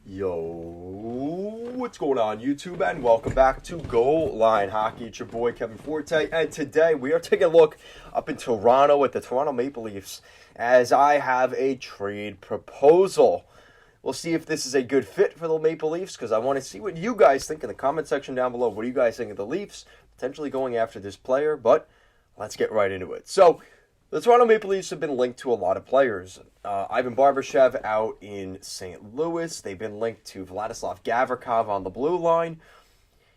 Yo, what's going on YouTube, and welcome back to Goal Line Hockey. It's your boy Kevin Forte, and today we are taking a look up in Toronto at the Toronto Maple Leafs as I have a trade proposal. We'll see if this is a good fit for the Maple Leafs, because I want to see what you guys think in the comment section down below. What do you guys think of the Leafs potentially going after this player? But let's get right into it. So, the Toronto Maple Leafs have been linked to a lot of players. Ivan Barbashev out in St. Louis. They've been linked to Vladislav Gavrikov on the blue line.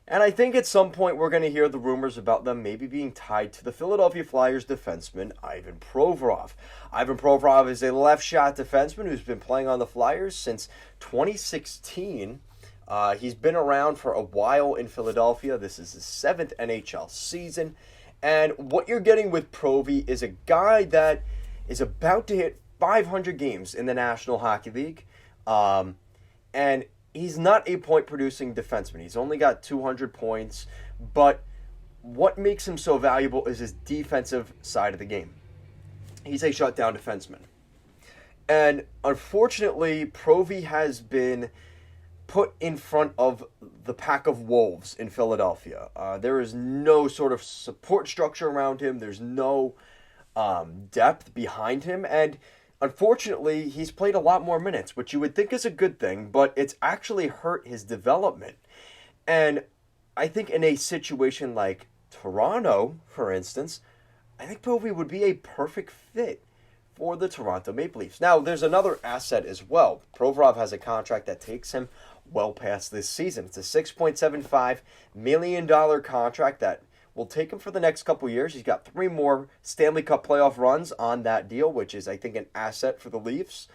And I think at some point we're going to hear the rumors about them maybe being tied to the Philadelphia Flyers defenseman Ivan Provorov. Ivan Provorov is a left-shot defenseman who's been playing on the Flyers since 2016. He's been around for a while in Philadelphia. This is his 7th NHL season. And what you're getting with Provi is a guy that is about to hit 500 games in the National Hockey League. And he's not a point-producing defenseman. He's only got 200 points. But what makes him so valuable is his defensive side of the game. He's a shutdown defenseman. And unfortunately, Provi has been put in front of the pack of wolves in Philadelphia. There is no sort of support structure around him. There's no depth behind him. And unfortunately, he's played a lot more minutes, which you would think is a good thing, but it's actually hurt his development. And I think in a situation like Toronto, for instance, I think Provi would be a perfect fit for the Toronto Maple Leafs. Now, there's another asset as well. Provorov has a contract that takes him well past this season. It's a $6.75 million contract that will take him for the next couple years. He's got 3 more Stanley Cup playoff runs on that deal, which is, I think, an asset for the Leafs.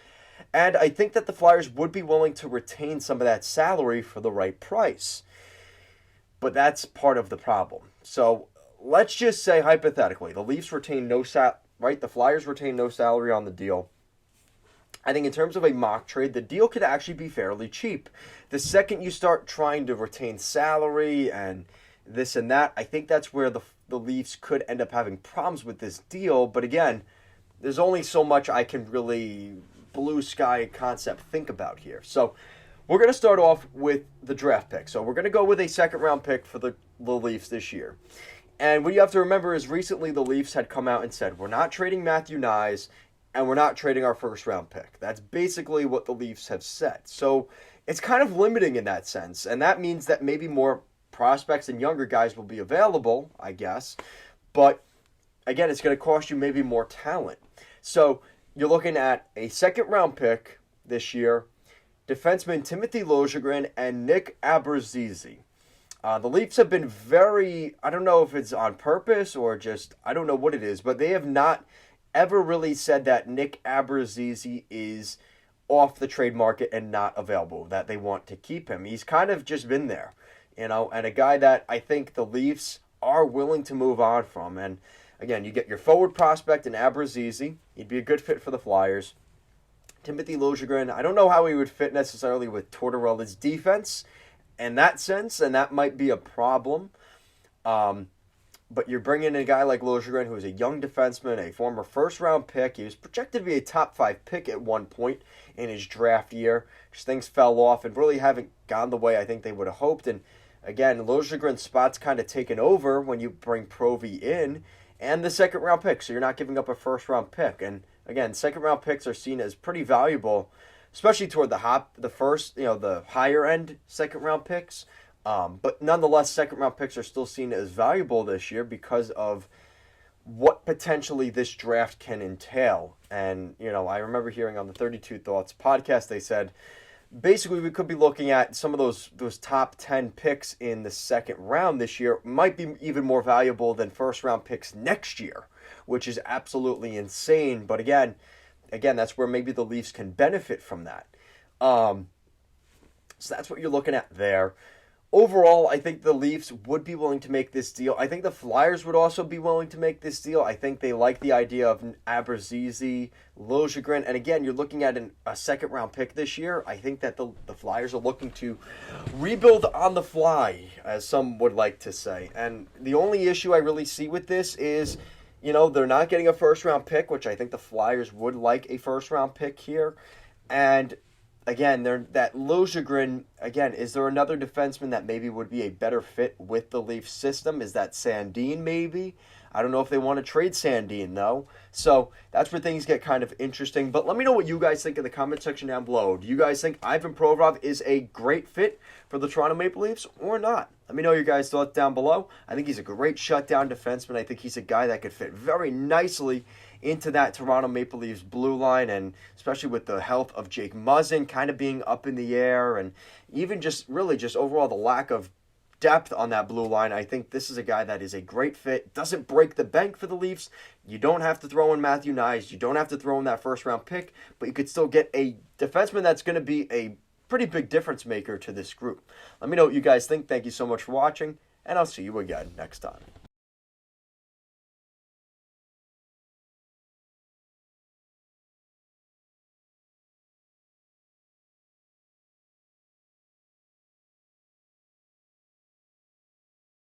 And I think that the Flyers would be willing to retain some of that salary for the right price. But that's part of the problem. So let's just say, hypothetically, the Leafs retain no salary. Right, the Flyers retain no salary on the deal. I think in terms of a mock trade, the deal could actually be fairly cheap. The second you start trying to retain salary and this and that, I think that's where the Leafs could end up having problems with this deal. But again, there's only so much I can really blue sky concept think about here. So we're going to start off with the draft pick. So we're going to go with a second-round pick for the Leafs this year. And what you have to remember is recently the Leafs had come out and said, we're not trading Matthew Nyes and we're not trading our first-round pick. That's basically what the Leafs have said. So it's kind of limiting in that sense. And that means that maybe more prospects and younger guys will be available, I guess. But again, it's going to cost you maybe more talent. So you're looking at a second-round pick this year, defenseman Timothy Liljegren and Nick Abruzzese. The Leafs have been very, I don't know if it's on purpose or just, I don't know what it is, but they have not ever really said that Nick Abruzzese is off the trade market and not available, that they want to keep him. He's kind of just been there, and a guy that I think the Leafs are willing to move on from. And again, you get your forward prospect in Abruzzese. He'd be a good fit for the Flyers. Timothy Liljegren, I don't know how he would fit necessarily with Tortorella's defense in that sense, and that might be a problem. But you're bringing in a guy like Liljegren, who is a young defenseman, a former first-round pick. He was projected to be a top-5 pick at one point in his draft year. Just things fell off and really haven't gone the way I think they would have hoped. And again, Liljegren's spot's kind of taken over when you bring Provi in, and the second-round pick, so you're not giving up a first-round pick. And again, second-round picks are seen as pretty valuable, especially toward the higher end second round picks. But nonetheless, second round picks are still seen as valuable this year because of what potentially this draft can entail. And, I remember hearing on the 32 Thoughts podcast, they said, basically we could be looking at some of those top 10 picks in the second round this year might be even more valuable than first round picks next year, which is absolutely insane. But again, that's where maybe the Leafs can benefit from that. So that's what you're looking at there. Overall, I think the Leafs would be willing to make this deal. I think the Flyers would also be willing to make this deal. I think they like the idea of Abruzzese, Liljegren. And again, you're looking at a second-round pick this year. I think that the Flyers are looking to rebuild on the fly, as some would like to say. And the only issue I really see with this is, they're not getting a first-round pick, which I think the Flyers would like a first-round pick here. And again, that Liljegren, again, is there another defenseman that maybe would be a better fit with the Leafs system? Is that Sandin maybe? I don't know if they want to trade Sandin, though. So that's where things get kind of interesting. But let me know what you guys think in the comment section down below. Do you guys think Ivan Provorov is a great fit for the Toronto Maple Leafs or not? Let me know your guys' thoughts down below. I think he's a great shutdown defenseman. I think he's a guy that could fit very nicely into that Toronto Maple Leafs blue line, and especially with the health of Jake Muzzin kind of being up in the air, and even just really just overall the lack of depth on that blue line. I think this is a guy that is a great fit. Doesn't break the bank for the Leafs. You don't have to throw in Matthew Knies. You don't have to throw in that first-round pick, but you could still get a defenseman that's going to be a pretty big difference maker to this group. Let me know what you guys think. Thank you so much for watching, and I'll see you again next time.